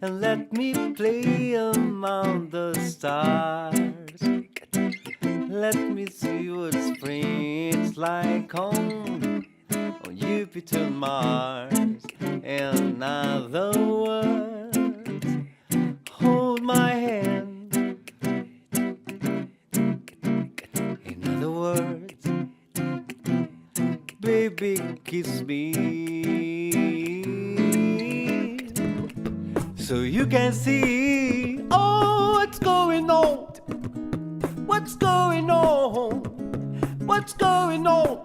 and let me play among the stars. Let me see what spring's like on Jupiter and Mars. In other words, hold my hand. In other words, baby, kiss me. So you can see, oh, what's going on? What's going on? What's going on?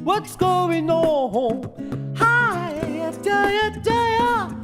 What's going on? Hi, yeah, yeah, yeah.